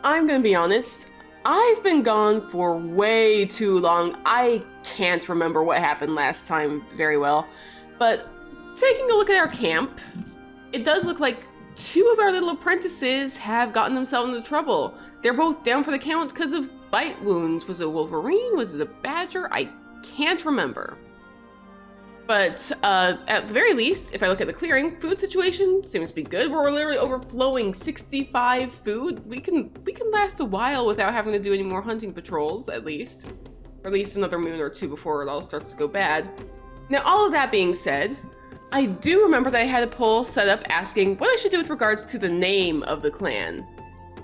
I'm gonna be honest, I've been gone for way too long. I can't remember what happened last time very well, but taking a look at our camp, it does look like two of our little apprentices have gotten themselves into trouble. They're both down for the count because of bite wounds. Was it a wolverine? Was it a badger? I can't remember. But at the very least, if I look at the clearing, food situation seems to be good. We're literally overflowing 65 food. We can last a while without having to do any more hunting patrols, at least. Or at least another moon or two before it all starts to go bad. Now, all of that being said, I do remember that I had a poll set up asking what I should do with regards to the name of the clan.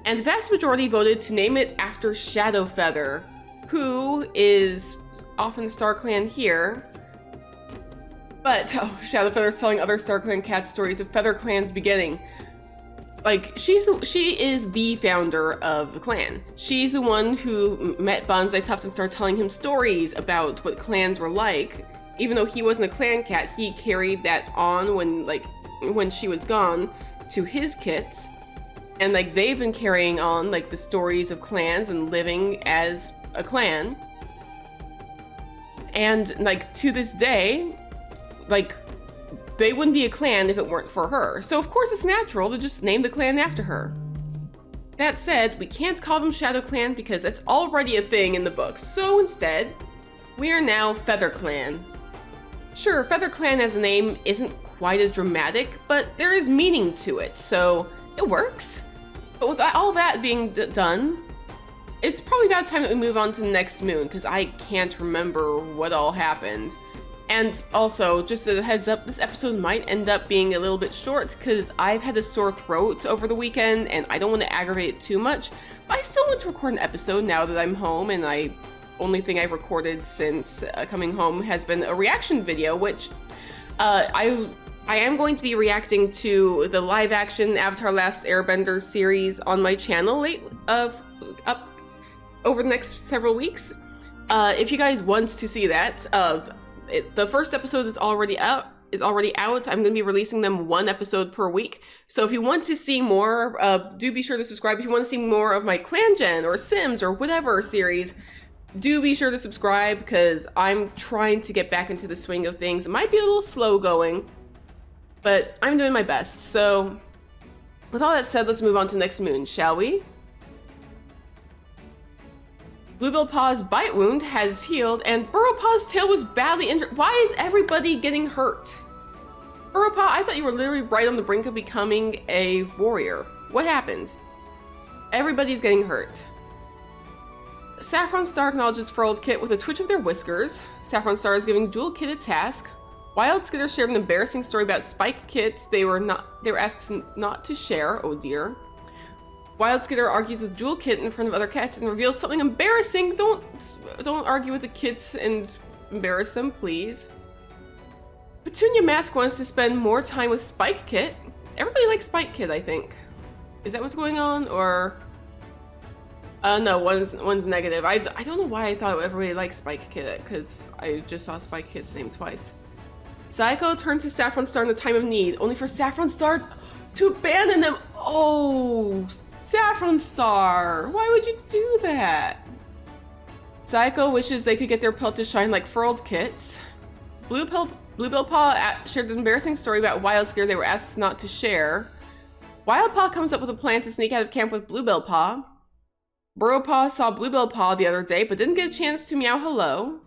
And the vast majority voted to name it after Shadowfeather, who is often Star Clan here. But, Shadowfeather's telling other Star Clan cat stories of Feather Clan's beginning. Like, she is the founder of the clan. She's the one who met Bonsai Tuft and started telling him stories about what clans were like. Even though he wasn't a clan cat, he carried that on when she was gone to his kits. And like they've been carrying on like the stories of clans and living as a clan. And like to this day, like they wouldn't be a clan if it weren't for her. So of course it's natural to just name the clan after her. That said, we can't call them Shadow Clan because that's already a thing in the books. So instead, we are now Feather Clan. Sure, Feather Clan as a name isn't quite as dramatic, but there is meaning to it, so it works. But with all that being done, it's probably about time that we move on to the next moon, because I can't remember what all happened. And also, just as a heads up, this episode might end up being a little bit short, because I've had a sore throat over the weekend, and I don't want to aggravate it too much, but I still want to record an episode now that I'm home, and only thing I've recorded since coming home has been a reaction video, which I am going to be reacting to the live-action Avatar: Last Airbender series on my channel up over the next several weeks. If you guys want to see that, the first episode is already out. I'm going to be releasing them one episode per week. So if you want to see more, do be sure to subscribe. If you want to see more of my ClanGen or Sims or whatever series, do be sure to subscribe because I'm trying to get back into the swing of things. It might be a little slow going, but I'm doing my best. So with all that said, let's move on to next moon, shall we? Bluebell Paw's bite wound has healed, and Burrowpaw's tail was badly injured. Why is everybody getting hurt? Burrowpaw, I thought you were literally right on the brink of becoming a warrior. What happened? Everybody's getting hurt. Saffron Star acknowledges Furled Kit with a twitch of their whiskers. Saffron Star is giving Jewel Kit a task. Wild Skitter shared an embarrassing story about Spike Kits they were asked not to share. Oh dear. Wild Skitter argues with Jewel Kit in front of other cats and reveals something embarrassing. Don't argue with the kits and embarrass them, please. Petunia Mask wants to spend more time with Spike Kit. Everybody likes Spike Kit, I think. Is that what's going on, or? No, one's negative. I don't know why I thought everybody liked Spike Kit, because I just saw Spike Kit's name twice. Psycho turned to Saffron Star in the time of need, only for Saffron Star to abandon them. Oh, Saffron Star, why would you do that? Psycho wishes they could get their pelt to shine like Furled Kits. Bluebell Paw shared an embarrassing story about Wild Scare they were asked not to share. Wild Paw comes up with a plan to sneak out of camp with Bluebell Paw. Burrowpaw saw Bluebell Paw the other day, but didn't get a chance to meow hello.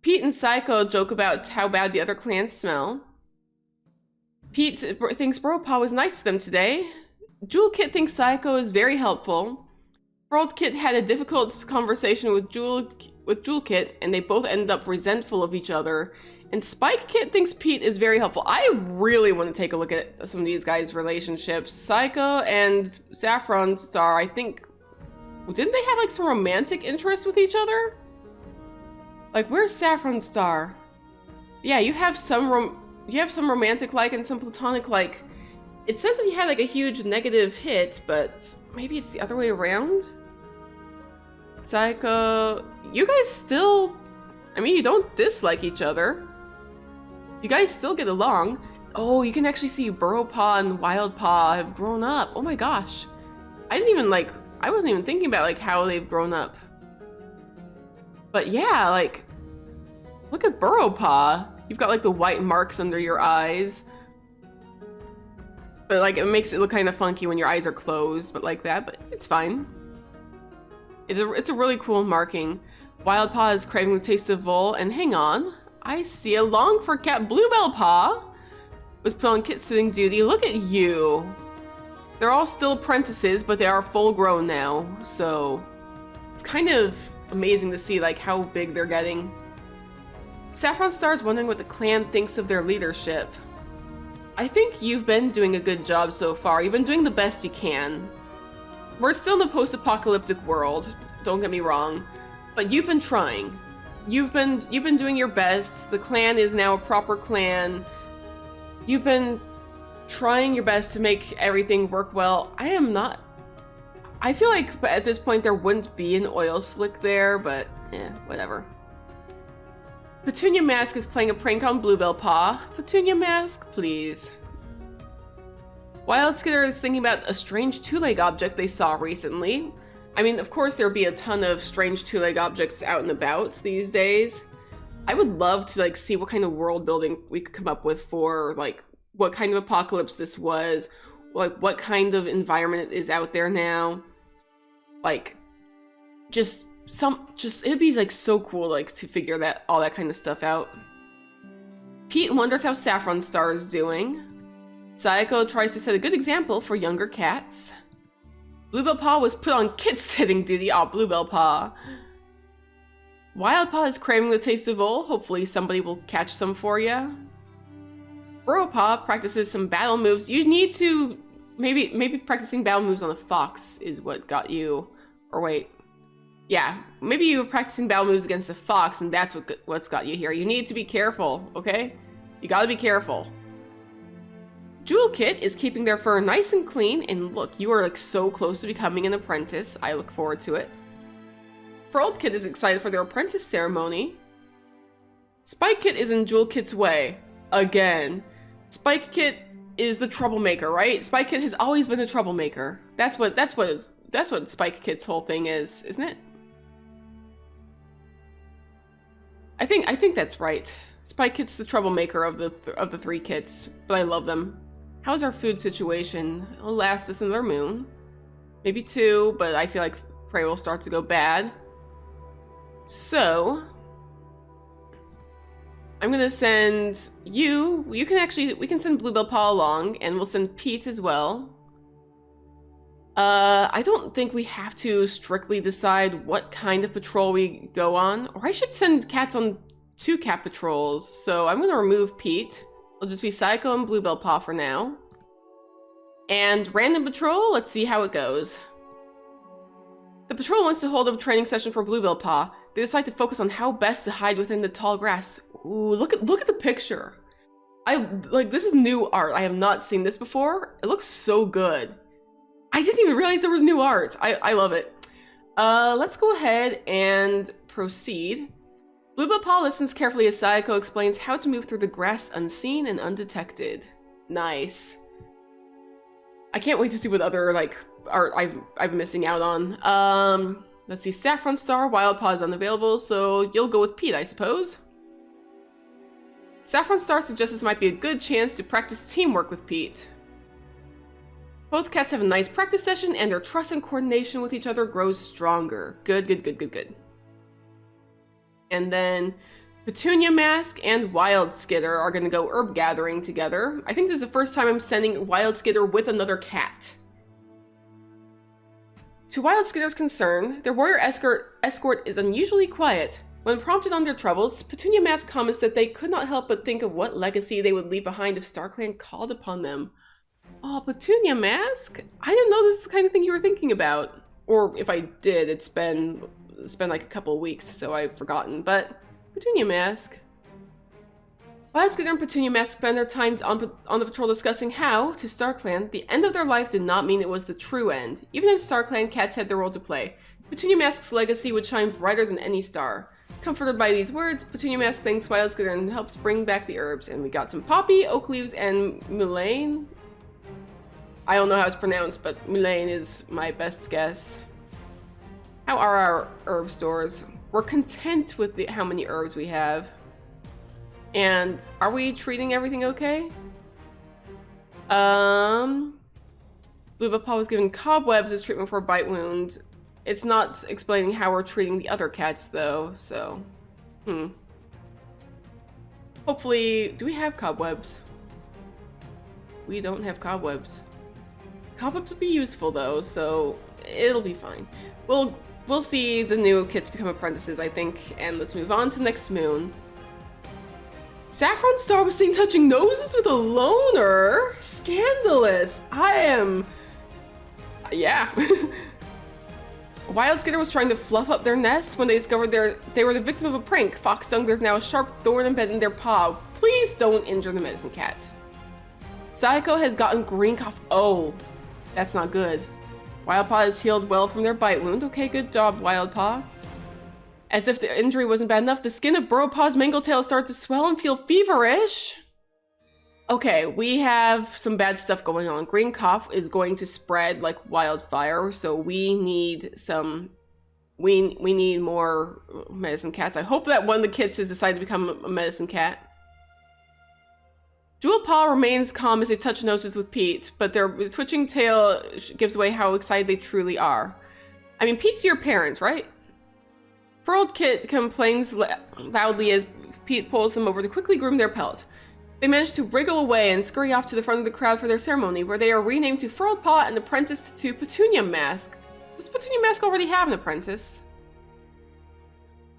Pete and Psycho joke about how bad the other clans smell. Pete thinks Burrowpaw was nice to them today. Jewel Kit thinks Psycho is very helpful. Furled Kit had a difficult conversation with Jewel Kit, and they both ended up resentful of each other. And Spike Kit thinks Pete is very helpful. I really want to take a look at some of these guys' relationships. Psycho and Saffron Star, I think, didn't they have like some romantic interest with each other? Like, where's Saffron Star? Yeah, you have some romantic like and some platonic like. It says that he had like a huge negative hit, but maybe it's the other way around? Psycho, you guys still, I mean, you don't dislike each other. You guys still get along. Oh, you can actually see Burrowpaw and Wildpaw have grown up. Oh my gosh. I I wasn't even thinking about like how they've grown up. But yeah, like, look at Burrow Paw. You've got like the white marks under your eyes. But like, it makes it look kind of funky when your eyes are closed, but like that, but it's fine. It's a really cool marking. Wild Paw is craving the taste of Vole, and hang on, I see a long for cat Bluebell Paw was put on kit sitting duty. Look at you. They're all still apprentices, but they are full grown now, so it's kind of amazing to see like how big they're getting. Saffron Star is wondering what the clan thinks of their leadership. I think you've been doing a good job so far. You've been doing the best you can. We're still in the post-apocalyptic world, don't get me wrong, but you've been trying. You've been doing your best. The clan is now a proper clan. You've been trying your best to make everything work well. I feel like at this point there wouldn't be an oil slick there, but whatever. Petunia Mask is playing a prank on Bluebell Paw. Petunia Mask, please. Wild Skitter is thinking about a strange two-leg object they saw recently. I mean, of course there'd be a ton of strange two-leg objects out and about these days. I would love to like see what kind of world building we could come up with for like what kind of apocalypse this was, like what kind of environment is out there now. Like, it'd be like so cool like to figure all that kind of stuff out. Pete wonders how Saffron Star is doing. Sayako tries to set a good example for younger cats. Bluebell Paw was put on kit sitting duty. Oh, Bluebell Paw. Wild Paw is craving the taste of Vole. Hopefully somebody will catch some for you. Burrow Paw practices some battle moves. You need to maybe practicing battle moves on a fox is what got you. Or wait, yeah, maybe you were practicing battle moves against a fox, and that's what's got you here. You need to be careful, okay? You gotta be careful. Jewel Kit is keeping their fur nice and clean, and look, you are like so close to becoming an apprentice. I look forward to it. Frilled Kit is excited for their apprentice ceremony. Spike Kit is in Jewel Kit's way again. Spike Kit is the troublemaker, right? Spike Kit has always been a troublemaker. That's what Spike Kit's whole thing is, isn't it? I think that's right. Spike Kit's the troublemaker of the three kits, but I love them. How's our food situation? It'll last us another moon. Maybe 2, but I feel like prey will start to go bad. So I'm gonna send you. We can send Bluebell Paw along, and we'll send Pete as well. I don't think we have to strictly decide what kind of patrol we go on, or I should send cats on 2 cat patrols. So I'm gonna remove Pete. It'll just be Sayako and Bluebell Paw for now. And random patrol, let's see how it goes. The patrol wants to hold a training session for Bluebell Paw. They decide to focus on how best to hide within the tall grass. Ooh, look at the picture. This is new art. I have not seen this before. It looks so good. I didn't even realize there was new art. I love it. Let's go ahead and proceed. Bluebell Paw listens carefully as Sayako explains how to move through the grass unseen and undetected. Nice. I can't wait to see what other art I've been missing out on. Let's see, Saffron Star, Wild Paw is unavailable, so you'll go with Pete, I suppose. Saffron Star suggests this might be a good chance to practice teamwork with Pete. Both cats have a nice practice session, and their trust and coordination with each other grows stronger. Good, good, good, good, good. And then Petunia Mask and Wild Skitter are going to go herb gathering together. I think this is the first time I'm sending Wild Skitter with another cat. To Wild Skitter's concern, their warrior escort is unusually quiet. When prompted on their troubles, Petunia Mask comments that they could not help but think of what legacy they would leave behind if StarClan called upon them. Oh, Petunia Mask? I didn't know this is the kind of thing you were thinking about. Or if I did, it's been like a couple of weeks, so I've forgotten. But Petunia Mask. Wild Skitter and Petunia Mask spend their time on the patrol discussing how, to StarClan, the end of their life did not mean it was the true end. Even in StarClan, cats had their role to play. Petunia Mask's legacy would shine brighter than any star. Comforted by these words, Petunia Mask thanks Wild Skitter and helps bring back the herbs. And we got some poppy, oak leaves, and mullein. I don't know how it's pronounced, but mullein is my best guess. How are our herb stores? We're content with how many herbs we have. And are we treating everything okay? Blue Paw was given cobwebs as treatment for a bite wound. It's not explaining how we're treating the other cats though, so... Hopefully... Do we have cobwebs? We don't have cobwebs. Cobwebs would be useful though, so it'll be fine. We'll see the new kits become apprentices, I think, and let's move on to next moon. Saffron Star was seen touching noses with a loner? Scandalous! Yeah. Wild Skitter was trying to fluff up their nest when they discovered they were the victim of a prank. Fox Dung, there's now a sharp thorn embedded in their paw. Please don't injure the medicine cat. Sayako has gotten green cough. Oh, that's not good. Wildpaw has healed well from their bite wound. Okay, good job, Wildpaw. As if the injury wasn't bad enough, the skin of Burrowpaw's mangle tail started to swell and feel feverish. Okay, we have some bad stuff going on. Green cough is going to spread like wildfire, so we need some... We need more medicine cats. I hope that one of the kids has decided to become a medicine cat. Jewel Paw remains calm as they touch noses with Pete, but their twitching tail gives away how excited they truly are. I mean, Pete's your parent, right? Furled Kit complains loudly as Pete pulls them over to quickly groom their pelt. They manage to wriggle away and scurry off to the front of the crowd for their ceremony, where they are renamed to Furled Paw and apprenticed to Petunia Mask. Does Petunia Mask already have an apprentice?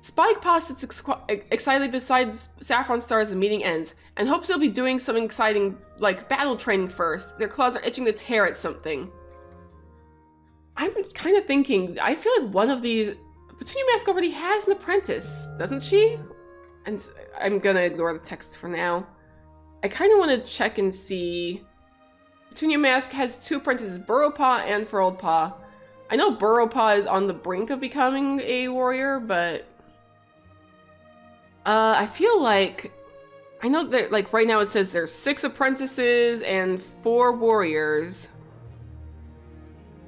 Spike Paw sits excitedly beside Saffron Star as the meeting ends, and hopes they'll be doing something exciting, like battle training first. Their claws are itching to tear at something. I'm kind of thinking, I feel like one of these... Petunia Mask already has an apprentice, doesn't she? And I'm gonna ignore the text for now. I kind of want to check and see... Petunia Mask has two apprentices, Burrowpaw and Furled Paw. I know Burrowpaw is on the brink of becoming a warrior, but... I feel like... I know that, like, right now it says there's 6 apprentices and 4 warriors.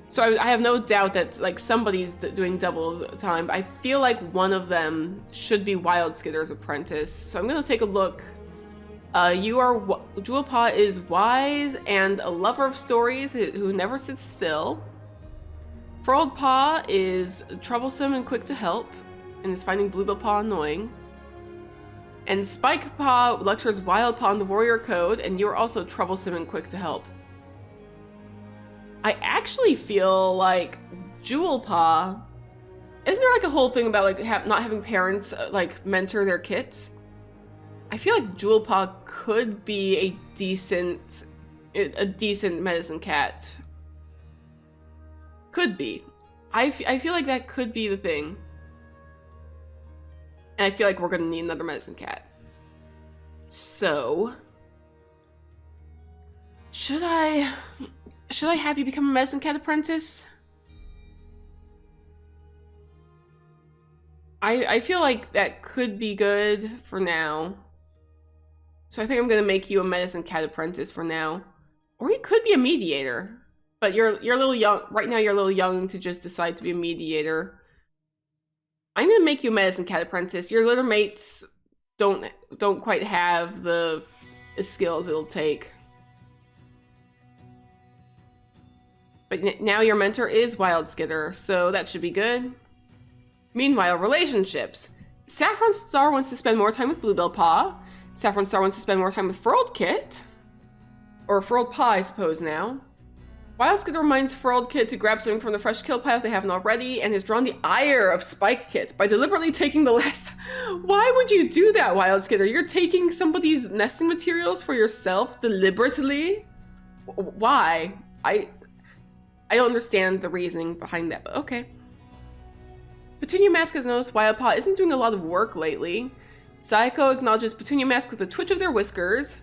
So I have no doubt that, like, somebody's doing double time. I feel like one of them should be Wild Skitter's apprentice. So I'm gonna take a look. Jewel Paw is wise and a lover of stories who never sits still. Furled Paw is troublesome and quick to help, and is finding Bluebill Paw annoying. And Spike Paw lectures Wild Paw on the warrior code, and you're also troublesome and quick to help. I actually feel like Jewel Paw... Isn't there like a whole thing about like not having parents like mentor their kids? I feel like Jewel Paw could be a decent medicine cat. Could be. I feel like that could be the thing. And I feel like we're gonna need another medicine cat. So... Should I have you become a medicine cat apprentice? I feel like that could be good for now. So I think I'm gonna make you a medicine cat apprentice for now. Or you could be a mediator. But you're a little young. Right now you're a little young to just decide to be a mediator. I'm gonna make you a medicine cat apprentice. Your litter mates don't quite have the skills it'll take. But now your mentor is Wild Skitter, so that should be good. Meanwhile, relationships. Saffron Star wants to spend more time with Bluebill Paw. Saffron Star wants to spend more time with Furled Kit. Or Furled Paw, I suppose now. Wild Skitter reminds Furled Kit to grab something from the fresh kill pile if they haven't already, and has drawn the ire of Spike Kit by deliberately taking the last... Why would you do that, Wild Skitter? You're taking somebody's nesting materials for yourself deliberately? Why? I don't understand the reasoning behind that, but okay. Petunia Mask has noticed Wild Paw isn't doing a lot of work lately. Sayako acknowledges Petunia Mask with a twitch of their whiskers,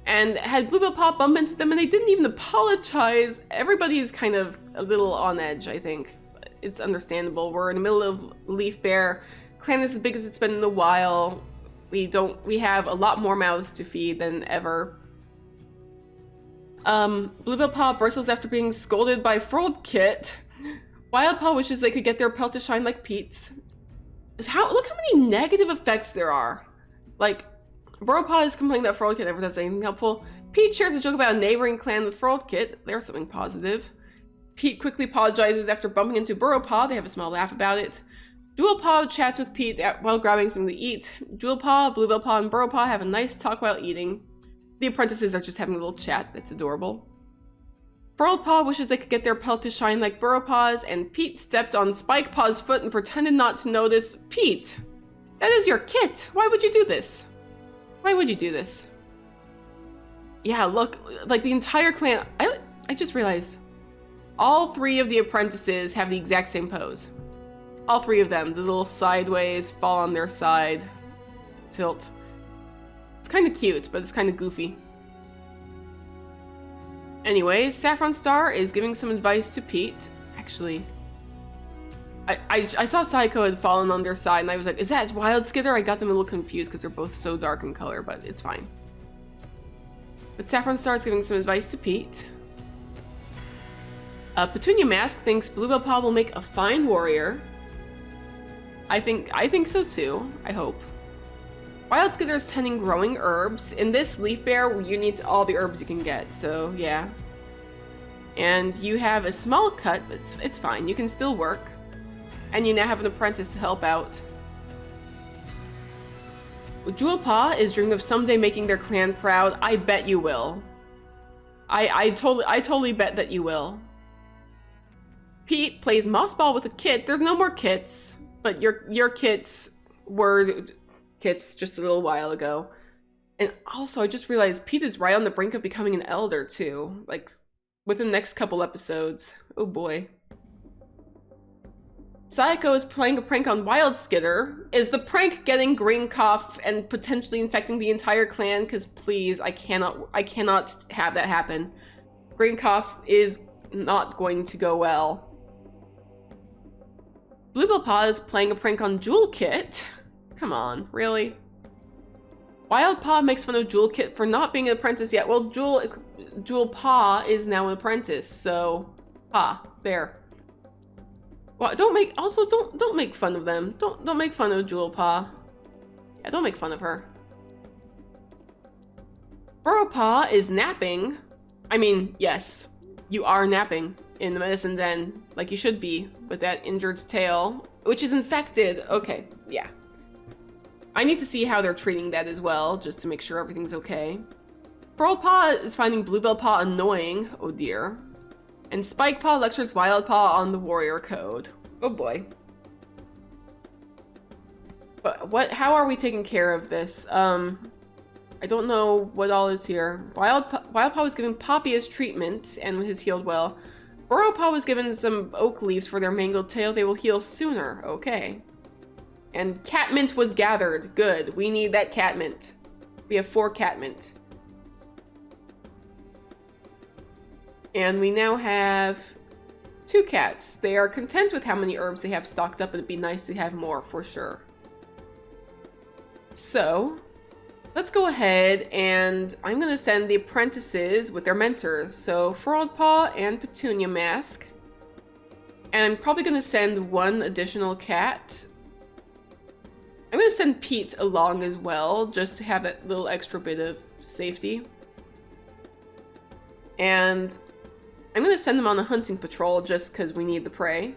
and had Bluebill Paw bump into them, and they didn't even apologize. Everybody's kind of a little on edge, I think. It's understandable. We're in the middle of Leaf Bear. Clan is the biggest it's been in a while. We have a lot more mouths to feed than ever. Bluebill Paw bristles after being scolded by Furled Kit. Wild Paw wishes they could get their pelt to shine like Pete's. Look how many negative effects there are. Like, Burrowpaw is complaining that Frolic never does anything helpful. Pete shares a joke about a neighboring clan with Frolic. There's something positive. Pete quickly apologizes after bumping into Burrowpaw. They have a small laugh about it. Jewelpaw chats with Pete while grabbing something to eat. Jewelpaw, Bluebell Paw, and Burrowpaw have a nice talk while eating. The apprentices are just having a little chat. That's adorable. Frolic wishes they could get their pelt to shine like Burrowpaw's, and Pete stepped on Spikepaw's foot and pretended not to notice. Pete, that is your kit. Why would you do this? Why would you do this? Yeah, look, like the entire clan. I just realized all 3 of the apprentices have the exact same pose. All 3 of them, the little sideways, fall on their side, tilt. It's kind of cute, but it's kind of goofy. Anyway, Saffron Star is giving some advice to Pete. Actually, I saw Psycho had fallen on their side, and I was like, is that Wild Skitter? I got them a little confused because they're both so dark in color, but it's fine. But Saffron Star is giving some advice to Pete. Petunia Mask thinks Bluebell Paw will make a fine warrior. I think so too. I hope. Wild Skitter is tending growing herbs. In this leaf bear, you need all the herbs you can get, so yeah. And you have a small cut, but it's fine. You can still work. And you now have an apprentice to help out. Jewelpaw is dreaming of someday making their clan proud. I bet you will. I totally bet that you will. Pete plays moss ball with a kit. There's no more kits, but your kits were kits just a little while ago. And also, I just realized Pete is right on the brink of becoming an elder too. Like, within the next couple episodes. Oh boy. Psycho is playing a prank on Wild Skitter. Is the prank getting Green Cough and potentially infecting the entire clan? Because please, I cannot have that happen. Green Cough is not going to go well. Bluebell Paw is playing a prank on Jewel Kit. Come on, really? Wild Paw makes fun of Jewel Kit for not being an apprentice yet. Well, Jewel Paw is now an apprentice, so there. Well, don't make fun of them. Don't make fun of Jewel Paw. Yeah, don't make fun of her. Burrowpaw is napping. I mean, yes, you are napping in the medicine den, like you should be, with that injured tail, which is infected. Okay, yeah. I need to see how they're treating that as well, just to make sure everything's okay. Burrowpaw is finding Bluebell Paw annoying. Oh dear. And Spikepaw lectures Wild Paw on the warrior code. Oh boy. But how are we taking care of this? I don't know what all is here. Wild Paw was given Poppy as treatment and has healed well. Burrowpaw was given some oak leaves for their mangled tail. They will heal sooner. Okay. And catmint was gathered. Good. We need that catmint. We have 4 catmint. And we now have 2 cats. They are content with how many herbs they have stocked up, but it'd be nice to have more for sure. So, let's go ahead and I'm gonna send the apprentices with their mentors. So, Frogpaw and Petunia Mask. And I'm probably gonna send 1 additional cat. I'm gonna send Pete along as well, just to have that little extra bit of safety. And I'm gonna send them on a hunting patrol just because we need the prey.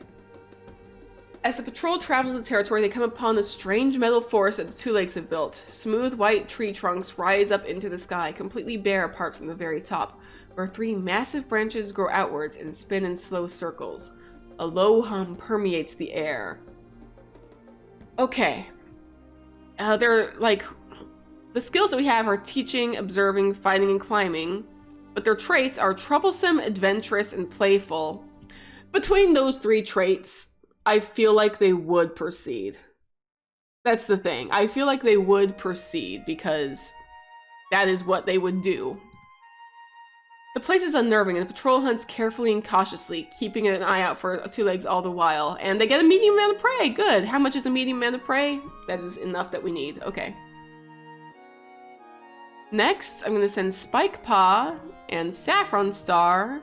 As the patrol travels the territory, they come upon a strange metal forest that the 2 legs have built. Smooth white tree trunks rise up into the sky, completely bare apart from the very top, where 3 massive branches grow outwards and spin in slow circles. A low hum permeates the air. Okay. They're like, the skills that we have are teaching, observing, fighting, and climbing. But their traits are troublesome, adventurous, and playful. Between those 3 traits, I feel like they would proceed. That's the thing. I feel like they would proceed because that is what they would do. The place is unnerving, and the patrol hunts carefully and cautiously, keeping an eye out for 2 legs all the while. And they get a medium amount of prey. Good. How much is a medium amount of prey? That is enough that we need. Okay. Next, I'm going to send Spikepaw and Saffron Star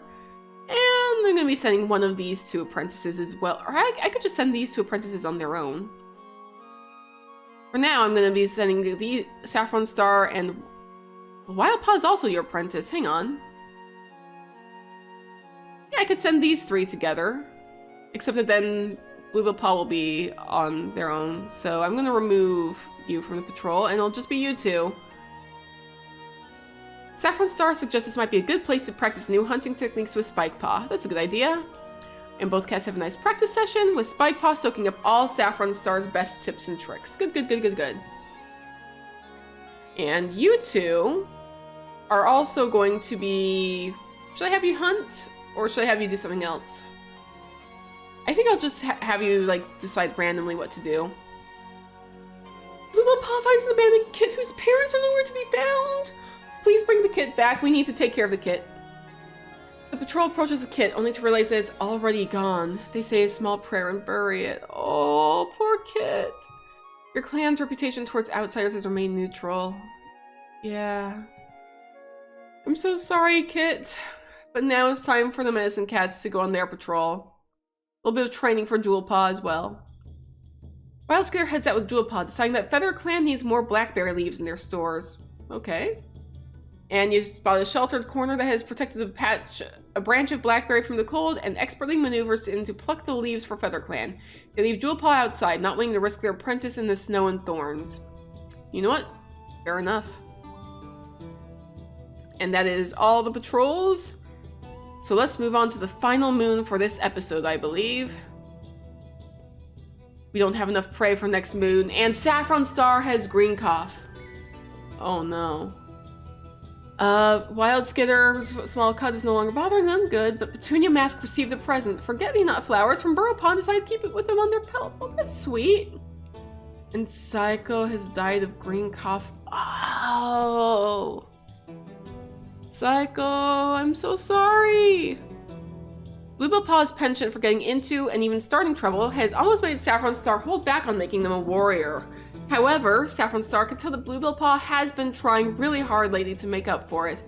And I'm gonna be sending one of these two apprentices as well. Or I could just send these two apprentices on their own. For now, I'm gonna be sending the Saffron Star and Wild Paw is also your apprentice. Hang on. Yeah, I could send these three together. Except that then Bluebill Paw will be on their own. So I'm gonna remove you from the patrol and it'll just be you two. Saffron Star suggests this might be a good place to practice new hunting techniques with Spike Paw. That's a good idea. And both cats have a nice practice session with Spike Paw soaking up all Saffron Star's best tips and tricks. Good, good, good, good, good. And you two are also going to be... Should I have you hunt? Or should I have you do something else? I think I'll just have you, like, decide randomly what to do. Bluebill Paw finds an abandoned kit whose parents are nowhere to be found. Please bring the kit back. We need to take care of the kit. The patrol approaches the kit, only to realize that it's already gone. They say a small prayer and bury it. Oh, poor kit. Your clan's reputation towards outsiders has remained neutral. Yeah. I'm so sorry, Kit. But now it's time for the medicine cats to go on their patrol. A little bit of training for Jewel Paw as well. Wild Skitter heads out with Jewel Paw, deciding that Feather Clan needs more blackberry leaves in their stores. Okay. And you spot a sheltered corner that has protected a branch of blackberry from the cold and expertly maneuvers in to pluck the leaves for Feather Clan. They leave Jewel Paw outside, not willing to risk their apprentice in the snow and thorns. You know what? Fair enough. And that is all the patrols. So let's move on to the final moon for this episode, I believe. We don't have enough prey for next moon, and Saffron Star has green cough. Oh no. Wild Skitter's small cut is no longer bothering them, good, but Petunia Mask received a present. Forget-me-not flowers from Burrow Pond decided to keep it with them on their pelt. Oh, that's sweet. And Psycho has died of green cough. Oh. Psycho, I'm so sorry. Bluebill Paw's penchant for getting into and even starting trouble has almost made Saffron Star hold back on making them a warrior. However, Saffron Star can tell that Bluebill Paw has been trying really hard lately to make up for it,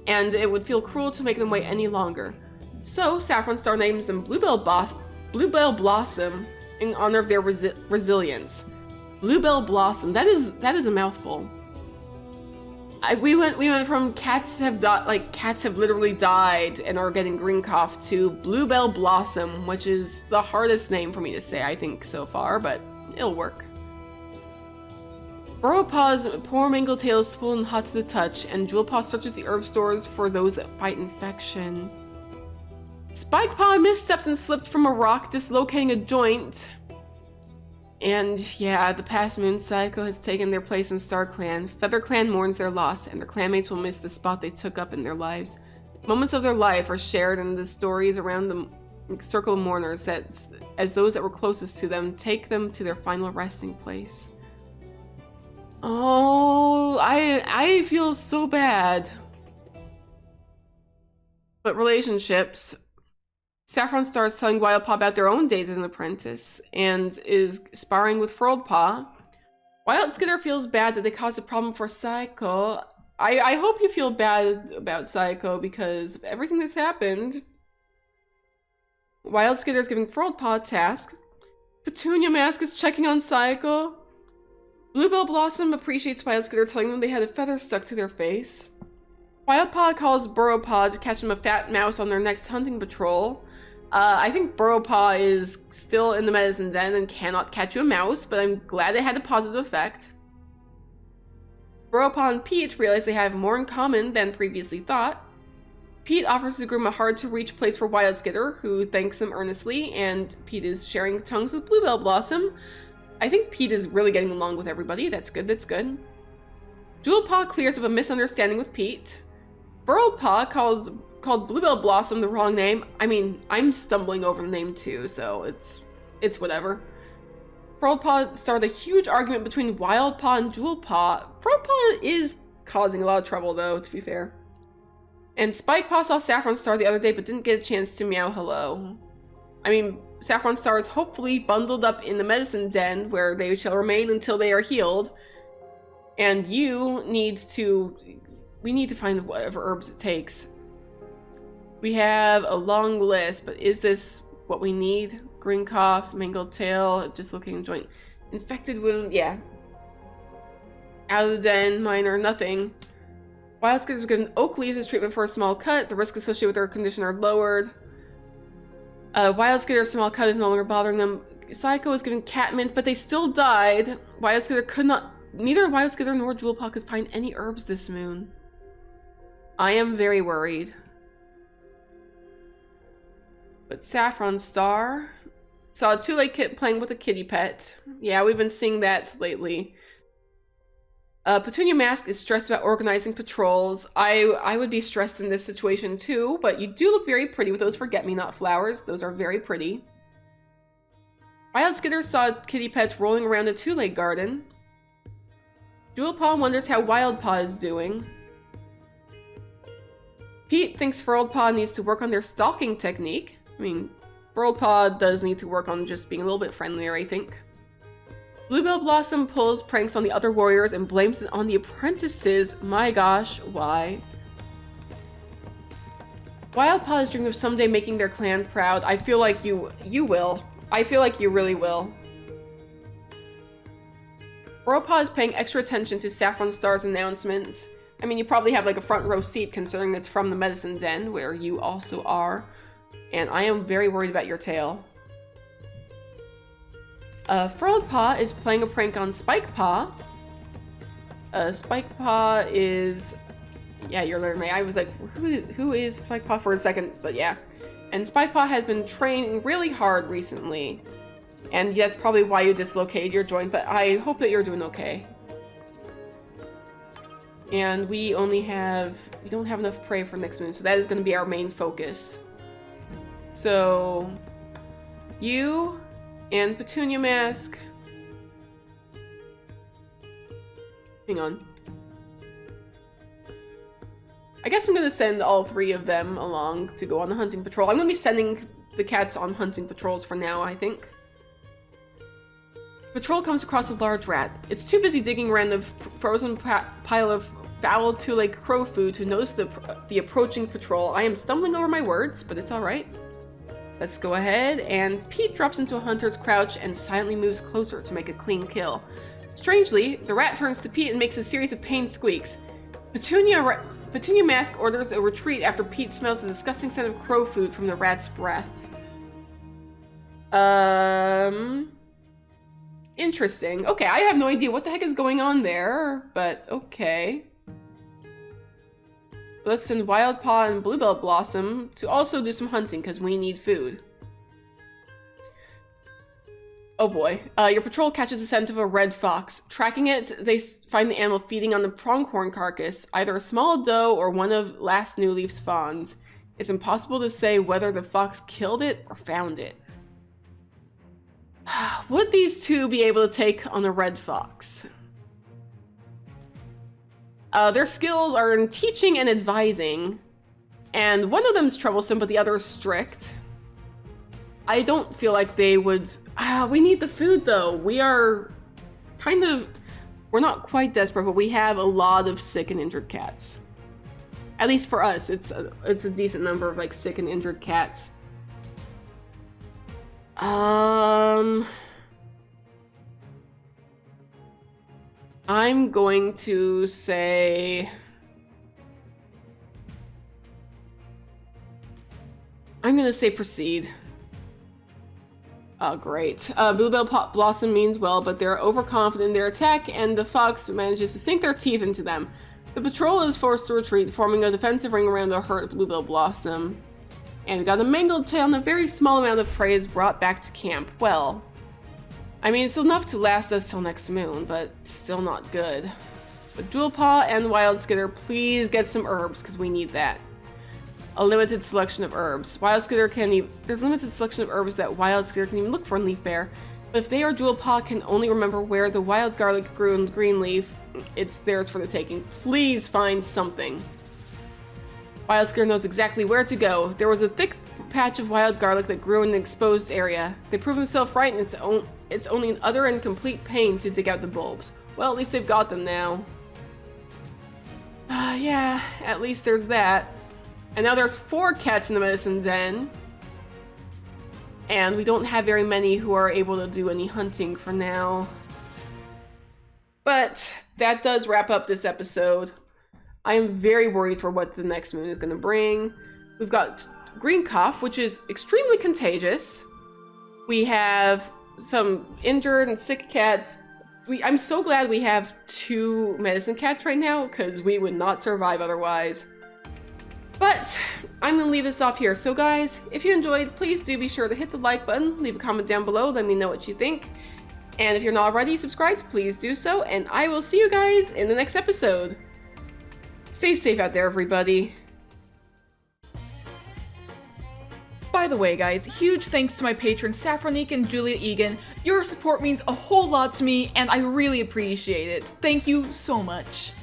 and it would feel cruel to make them wait any longer. So, Saffron Star names them Bluebell Blossom in honor of their resilience. Bluebell Blossom, that is a mouthful. We went from cats have literally died and are getting green cough to Bluebell Blossom, which is the hardest name for me to say, I think, so far, but it'll work. Burrow Paw's poor mangled tail is full and hot to the touch, and Jewel Paw searches the herb stores for those that fight infection. Spike Paw misstepped and slipped from a rock, dislocating a joint. And yeah, the past moon Psycho has taken their place in Star Clan. Feather Clan mourns their loss, and their clanmates will miss the spot they took up in their lives. Moments of their life are shared in the stories around the circle of mourners that, as those that were closest to them, take them to their final resting place. Oh, I feel so bad. But relationships. Saffron Star is telling Wild Paw about their own days as an apprentice, and is sparring with Furled Paw. Wild Skitter feels bad that they caused a problem for Psycho. I hope you feel bad about Psycho, because of everything that's happened. Wild Skitter is giving Furled Paw a task. Petunia Mask is checking on Psycho. Bluebell Blossom appreciates Wild Skitter telling them they had a feather stuck to their face. Wild Paw calls Burrow Paw to catch them a fat mouse on their next hunting patrol. I think Burrow Paw is still in the medicine den and cannot catch you a mouse, but I'm glad it had a positive effect. Burrow Paw and Pete realize they have more in common than previously thought. Pete offers to groom a hard-to-reach place for Wild Skitter, who thanks them earnestly, and Pete is sharing tongues with Bluebell Blossom. I think Pete is really getting along with everybody. That's good, that's good. Jewel Paw clears up a misunderstanding with Pete. Burrowed Paw called Bluebell Blossom the wrong name. I mean, I'm stumbling over the name too, so it's whatever. Burrowed Paw started a huge argument between Wild Paw and Jewel Paw. Burrowed Paw is causing a lot of trouble though, to be fair. And Spike Paw saw Saffron Star the other day but didn't get a chance to meow hello. I mean, Saffron Star is hopefully bundled up in the medicine den where they shall remain until they are healed. And we need to find whatever herbs it takes. We have a long list, but is this what we need? Green cough, mangled tail, dislocating joint, infected wound, yeah. Out of the den, minor, nothing. Wild skitters are given oak leaves as treatment for a small cut. The risks associated with their condition are lowered. Wild skitter's small cut is no longer bothering them. Psycho was given catmint, but they still died. Wild skitter could not. Neither Wild skitter nor Jewel Paw could find any herbs this moon. I am very worried. But Saffron Star saw a two-legged kit playing with a kitty pet. Yeah, we've been seeing that lately. Petunia Mask is stressed about organizing patrols. I would be stressed in this situation too, but you do look very pretty with those forget-me-not flowers. Those are very pretty. Wild Skitter saw a kitty pet rolling around a two-leg garden. Jewel Paw wonders how Wild Paw is doing. Pete thinks Furled Paw needs to work on their stalking technique. I mean, Furled Paw does need to work on just being a little bit friendlier, I think. Bluebell Blossom pulls pranks on the other warriors and blames it on the apprentices. My gosh, why? Wild Paw is dreaming of someday making their clan proud. I feel like you will. I feel like you really will. Furled Paw is paying extra attention to Saffron Star's announcements. I mean, you probably have like a front row seat considering it's from the Medicine Den, where you also are. And I am very worried about your tail. Furled Paw is playing a prank on Spike Paw. Spike Paw is... Yeah, you're learning. I was like, who is Spike Paw for a second, but yeah. And Spike Paw has been training really hard recently. And that's probably why you dislocated your joint, but I hope that you're doing okay. And we don't have enough prey for next moon, so that is going to be our main focus. So, you and Petunia Mask. Hang on. I guess I'm going to send all three of them along to go on the hunting patrol. I'm going to be sending the cats on hunting patrols for now, I think. Patrol comes across a large rat. It's too busy digging around the frozen pile of foul two-legged crow food to notice the approaching patrol. I am stumbling over my words, but it's alright. Let's go ahead, and Pete drops into a hunter's crouch and silently moves closer to make a clean kill. Strangely, the rat turns to Pete and makes a series of pained squeaks. Petunia Mask orders a retreat after Pete smells the disgusting scent of crow food from the rat's breath. Interesting. Okay, I have no idea what the heck is going on there, but okay. Let's send Wild Paw and Bluebell Blossom to also do some hunting, because we need food. Oh boy. Your patrol catches the scent of a red fox. Tracking it, they find the animal feeding on the pronghorn carcass, either a small doe or one of Last New Leaf's fawns. It's impossible to say whether the fox killed it or found it. Would these two be able to take on a red fox? Their skills are in teaching and advising, and one of them's troublesome, but the other is strict. I don't feel like they would... we need the food, though. We are kind of... We're not quite desperate, but we have a lot of sick and injured cats. At least for us, it's a decent number of, like, sick and injured cats. I'm going to say... I'm going to say proceed. Oh, great. Bluebell Blossom means well, but they're overconfident in their attack, and the fox manages to sink their teeth into them. The patrol is forced to retreat, forming a defensive ring around the hurt Bluebell Blossom. And we got a mangled tail, and a very small amount of prey is brought back to camp. Well, I mean, it's enough to last us till next moon, but still not good. But Jewel Paw and Wild Skitter, please get some herbs, because we need that. A limited selection of herbs. There's a limited selection of herbs that Wild Skitter can even look for in Leaf Bear. But if they or Jewel Paw can only remember where the wild garlic grew in Greenleaf, it's theirs for the taking. Please find something. Wild Skitter knows exactly where to go. There was a thick patch of wild garlic that grew in an exposed area. They prove themselves right, and it's only an utter and complete pain to dig out the bulbs. Well, at least they've got them now. Yeah, at least there's that. And now there's 4 cats in the medicine den. And we don't have very many who are able to do any hunting for now. But that does wrap up this episode. I am very worried for what the next moon is going to bring. We've got green cough, which is extremely contagious. We have some injured and sick cats. I'm so glad we have 2 medicine cats right now, because we would not survive otherwise. But I'm going to leave this off here. So guys, if you enjoyed, please do be sure to hit the like button, leave a comment down below, let me know what you think. And if you're not already subscribed, please do so, and I will see you guys in the next episode. Stay safe out there, everybody. By the way guys, huge thanks to my patrons Saffronique and Julia Egan. Your support means a whole lot to me and I really appreciate it. Thank you so much.